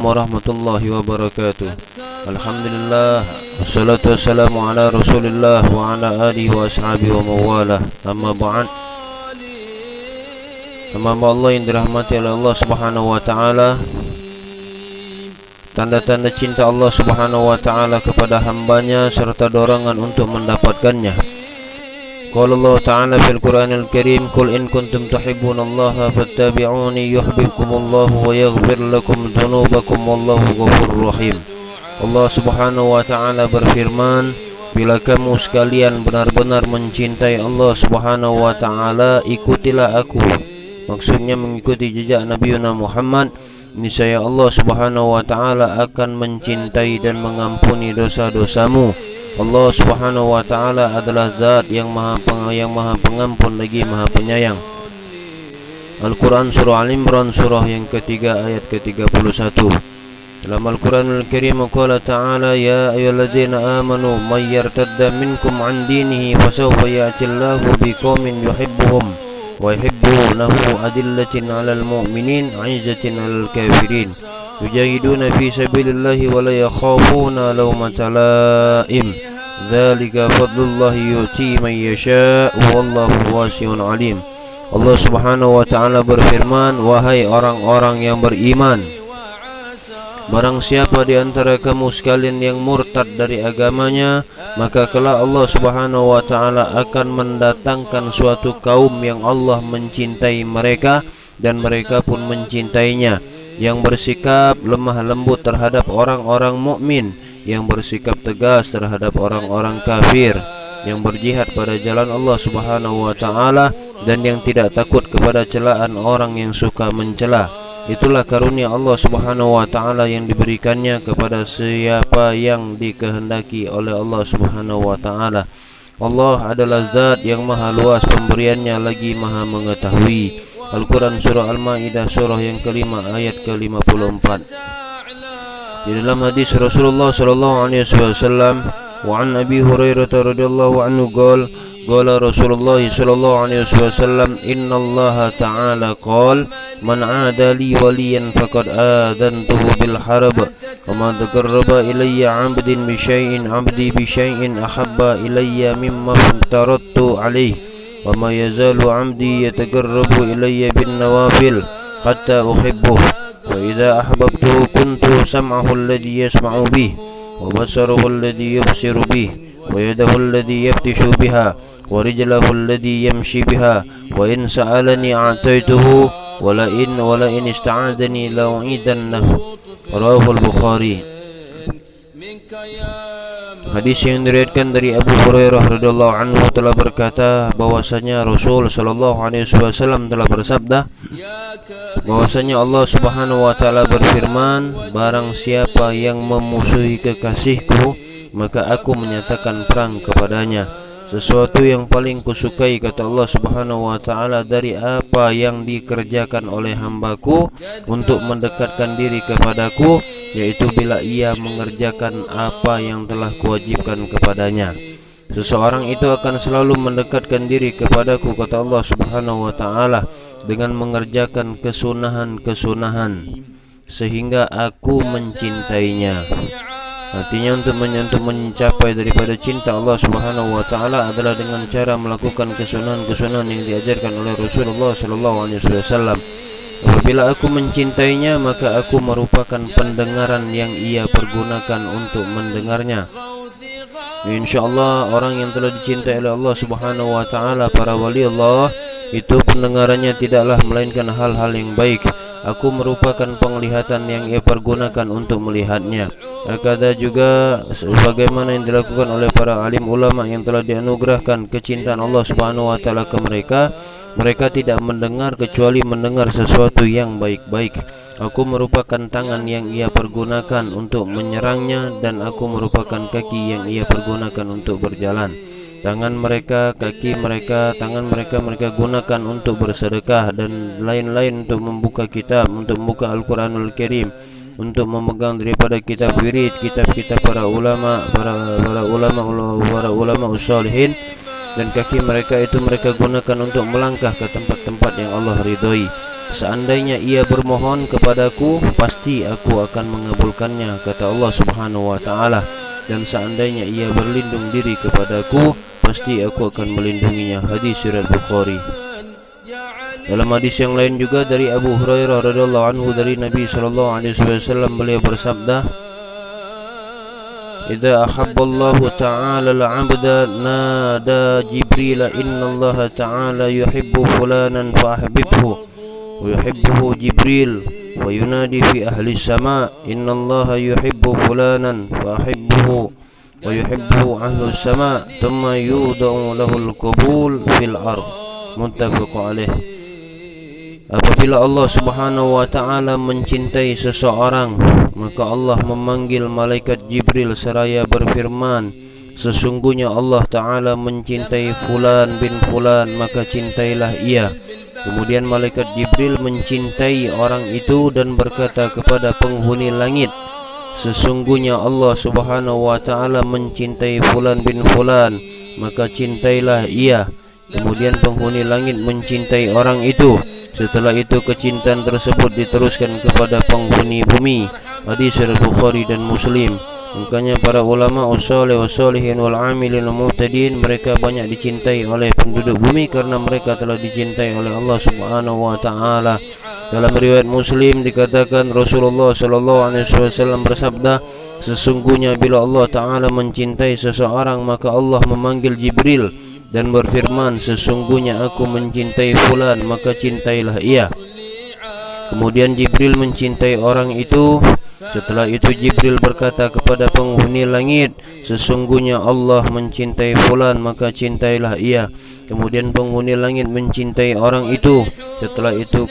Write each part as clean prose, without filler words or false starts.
warahmatullahi wabarakatuh. Alhamdulillah, wassalatu wassalamu ala rasulillah wa ala alihi wa ashabihi wa mawalah. Amma ba'd. Hamba Allah yang dirahmati oleh Allah subhanahu wa ta'ala, tanda-tanda cinta Allah subhanahu wa ta'ala kepada hambanya serta dorongan untuk mendapatkannya. Qala Allah ta'ala fil Qur'anil Karim, qul in kuntum tuhibbunallaha fattabi'uni yuhibbukumullahu wa yaghfir lakum dzunubakum wallahu ghafurur rahim. Allah subhanahu wa ta'ala berfirman, bila kamu sekalian benar-benar mencintai Allah subhanahu wa ta'ala, ikutilah aku. Maksudnya mengikuti jejak Nabi Muhammad. Niscaya Allah subhanahu wa ta'ala akan mencintai dan mengampuni dosa-dosamu. Allah subhanahu wa ta'ala adalah zat yang maha pengampun lagi maha penyayang. Al-Quran surah Al-Imran surah yang ketiga ayat ke-31. Dalam Al-Quran Al-Karim qala ta'ala, ya ayyuhalladzina amanu may yartadda minkum an dinihi fasawfa ya'tillahu biqaumin yuhibbuhum wa yuhibbunahu adillatin 'alal mu'minin 'izzatin 'alal kafirin yujahiduna fi sabilillahi wa la yakhafuna lawmata la'im dzalika fadlullahi yu'ti man yasha'u wallahu wasi'un 'alim. Allah subhanahu wa ta'ala berfirman, wahai orang-orang yang beriman, barang siapa di antara kamu sekalian yang murtad dari agamanya, maka kelak Allah subhanahu wa ta'ala akan mendatangkan suatu kaum yang Allah mencintai mereka dan mereka pun mencintainya, yang bersikap lemah lembut terhadap orang-orang mukmin, yang bersikap tegas terhadap orang-orang kafir, yang berjihad pada jalan Allah subhanahu wa ta'ala, dan yang tidak takut kepada celaan orang yang suka mencela. Itulah karunia Allah subhanahu wa ta'ala yang diberikannya kepada siapa yang dikehendaki oleh Allah subhanahu wa ta'ala. Allah adalah zat yang maha luas pemberiannya lagi maha mengetahui. Al-Quran surah Al-Ma'idah surah yang kelima ayat ke-54. Di dalam hadis Rasulullah sallallahu alaihi wasallam, wa an Abi Hurairah radhiyallahu anhu qala Rasulullah sallallahu alaihi wasallam, innallaha ta'ala qala man 'ada li waliyan faqad adantuhu bil harb wa ma taqarraba ilayya 'abdin bi syai'in ahabba ilayya mimma tarattu alaihi wa ma yazalu 'abdi yataqarrabu ilayya bin nawafil hatta uhibbuhu wa idza ahbabtuhu kuntu sam'ahu alladhi yasma'u bihi wa basaruhu alladhi yubsiru bihi wa yadahu alladhi yabtishu biha wa rijluhu alladhi yamshi biha wa in sa'alani a'taytuhu wa la in ista'adani la'u'idannahu. Rawahul Bukhari. Hadis yang diriwayatkan dari Abu Hurairah radhiyallahu anhu telah berkata bahwasanya Rasul sallallahu alaihi wasallam telah bersabda, bahwasanya Allah subhanahu wa ta'ala berfirman, barang siapa yang memusuhi kekasihku, maka aku menyatakan perang kepadanya. Sesuatu yang paling kusukai, kata Allah subhanahu wa ta'ala, dari apa yang dikerjakan oleh hambaku untuk mendekatkan diri kepadaku, yaitu bila ia mengerjakan apa yang telah kuwajibkan kepadanya. Seseorang itu akan selalu mendekatkan diri kepadaku, kata Allah subhanahu wa ta'ala, dengan mengerjakan kesunahan-kesunahan sehingga aku mencintainya. Artinya untuk mencapai daripada cinta Allah subhanahu wa ta'ala adalah dengan cara melakukan kesunahan-kesunahan yang diajarkan oleh Rasulullah sallallahu alaihi wasallam. Apabila aku mencintainya, maka aku merupakan pendengaran yang ia pergunakan untuk mendengarnya. InsyaAllah orang yang telah dicintai oleh Allah subhanahu wa ta'ala, para wali Allah, itu pendengarannya tidaklah melainkan hal-hal yang baik. Aku merupakan penglihatan yang ia pergunakan untuk melihatnya. Ada juga sebagaimana yang dilakukan oleh para alim ulama yang telah dianugerahkan kecintaan Allah subhanahu wa ta'ala ke mereka. Mereka tidak mendengar kecuali mendengar sesuatu yang baik-baik. Aku merupakan tangan yang ia pergunakan untuk menyerangnya, dan aku merupakan kaki yang ia pergunakan untuk berjalan. Tangan mereka, kaki mereka, tangan mereka gunakan untuk bersedekah dan lain-lain, untuk membuka kitab, untuk membuka Al-Quranul Karim, untuk memegang daripada kitab wirid, kitab-kitab para ulama ushalihin. Dan kaki mereka itu mereka gunakan untuk melangkah ke tempat-tempat yang Allah ridhoi. seandainya ia bermohon kepadaku, pasti aku akan mengabulkannya, kata Allah Subhanahu wa taala. Dan seandainya ia berlindung diri kepadaku, pasti aku akan melindunginya. Hadis riwayat Bukhari. Dalam hadis yang lain juga dari Abu Hurairah radhiyallahu anhu dari Nabi sallallahu alaihi wasallam, beliau bersabda, "Idza ahabballahu ta'ala al-'abda nada Jibril, inna Allah ta'ala yuhibbu fulanan fa ahbibhu." Wa yuhibbuhu Jibril wa yunadi fi ahli as-sama', inna Allah yuhibbu fulanan fa ahibbuhu wa yuhibbuhu ahli as-sama', thumma yudau lahu al-qabul fil ard. Muttafaq alaih. Apabila Allah Subhanahu wa taala mencintai seseorang, maka Allah memanggil malaikat Jibril seraya berfirman, sesungguhnya Allah taala mencintai fulan bin fulan, maka cintailah ia. Kemudian malaikat Jibril mencintai orang itu dan berkata kepada penghuni langit, sesungguhnya Allah Subhanahu wa taala mencintai fulan bin fulan, maka cintailah ia. Kemudian penghuni langit mencintai orang itu. Setelah itu kecintaan tersebut diteruskan kepada penghuni bumi. Hadis riwayat Bukhari dan Muslim. Makanya para ulama usoleh wasolihin wal amilin muhtadin, mereka banyak dicintai oleh penduduk bumi karena mereka telah dicintai oleh Allah Subhanahu wa taala. Dalam riwayat Muslim dikatakan Rasulullah sallallahu alaihi wasallam bersabda, sesungguhnya bila Allah taala mencintai seseorang, maka Allah memanggil Jibril dan berfirman, sesungguhnya aku mencintai fulan, maka cintailah ia. Kemudian Jibril mencintai orang itu. Setelah itu Jibril berkata kepada penghuni langit, sesungguhnya Allah mencintai fulan, maka cintailah ia. Kemudian penghuni langit mencintai orang itu. Setelah itu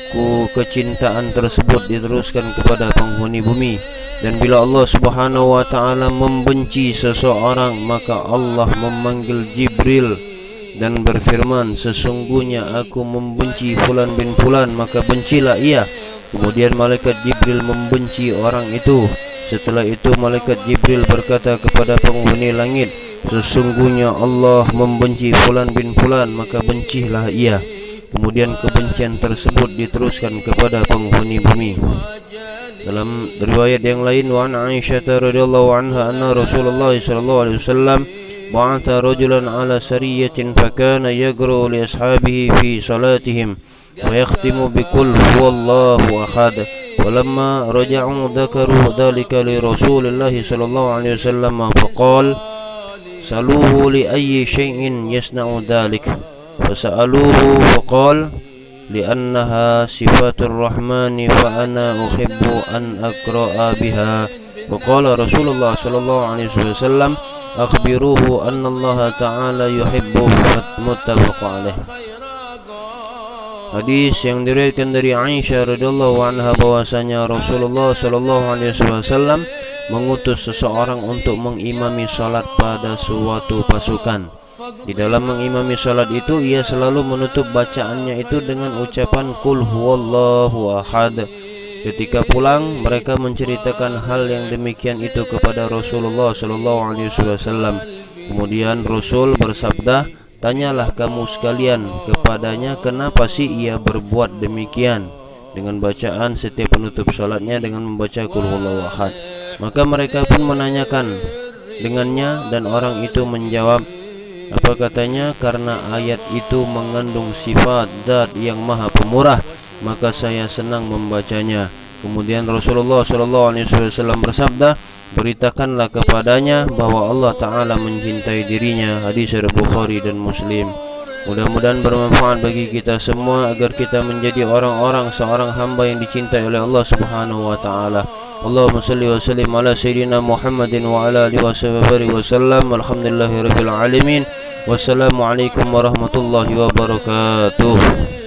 kecintaan tersebut diteruskan kepada penghuni bumi. Dan bila Allah Subhanahu wa taala membenci seseorang, maka Allah memanggil Jibril dan berfirman, sesungguhnya aku membenci fulan bin fulan, maka bencilah ia. Kemudian malaikat Jibril membenci orang itu. Setelah itu malaikat Jibril berkata kepada penghuni langit, sesungguhnya Allah membenci fulan bin fulan, maka bencilah ia. Kemudian kebencian tersebut diteruskan kepada penghuni bumi. Dalam riwayat yang lain, wa an Aisyah radhiyallahu anha anna Rasulullah sallallahu alaihi wasallam بعث رجلا على سرية فكان يقرأ لأصحابه في صلاتهم ويختم بقل هو الله أحد. ولما رجعوا ذكروا ذلك لرسول الله صلى الله عليه وسلم فقال سألوه لأي شيء يصنع ذلك، فسألوه فقال لأنها صفات الرحمن فأنا أحب أن أقرأ بها. وقال رسول الله صلى الله عليه وسلم akhbiruhu annallaha ta'ala yuhibbuhu. Muttafaq alaih. Hadis yang diriwayatkan dari Aisyah radhiyallahu anha bahwasanya Rasulullah sallallahu alaihi wasallam mengutus seseorang untuk mengimami salat pada suatu pasukan. Di dalam mengimami salat itu ia selalu menutup bacaannya itu dengan ucapan qul huwallahu ahad. Ketika pulang, mereka menceritakan hal yang demikian itu kepada Rasulullah sallallahu alaihi wasallam. Kemudian Rasul bersabda, tanyalah kamu sekalian kepadanya kenapa sih ia berbuat demikian dengan bacaan setiap penutup salatnya dengan membaca qul huwallahu ahad. Maka mereka pun menanyakan dengannya dan orang itu menjawab, apa katanya, karena ayat itu mengandung sifat zat yang maha pemurah, maka saya senang membacanya. Kemudian Rasulullah SAW bersabda, beritakanlah kepadanya bahwa Allah Ta'ala mencintai dirinya. Hadis riwayat Bukhari dan Muslim. Mudah-mudahan bermanfaat bagi kita semua agar kita menjadi orang-orang seorang hamba yang dicintai oleh Allah Subhanahu wa Ta'ala. Allahumma salli wa sallim ala sayyidina Muhammadin wa ala alihi wasallam. Alhamdulillahirabbil alamin. Wassalamualaikum warahmatullahi wabarakatuh.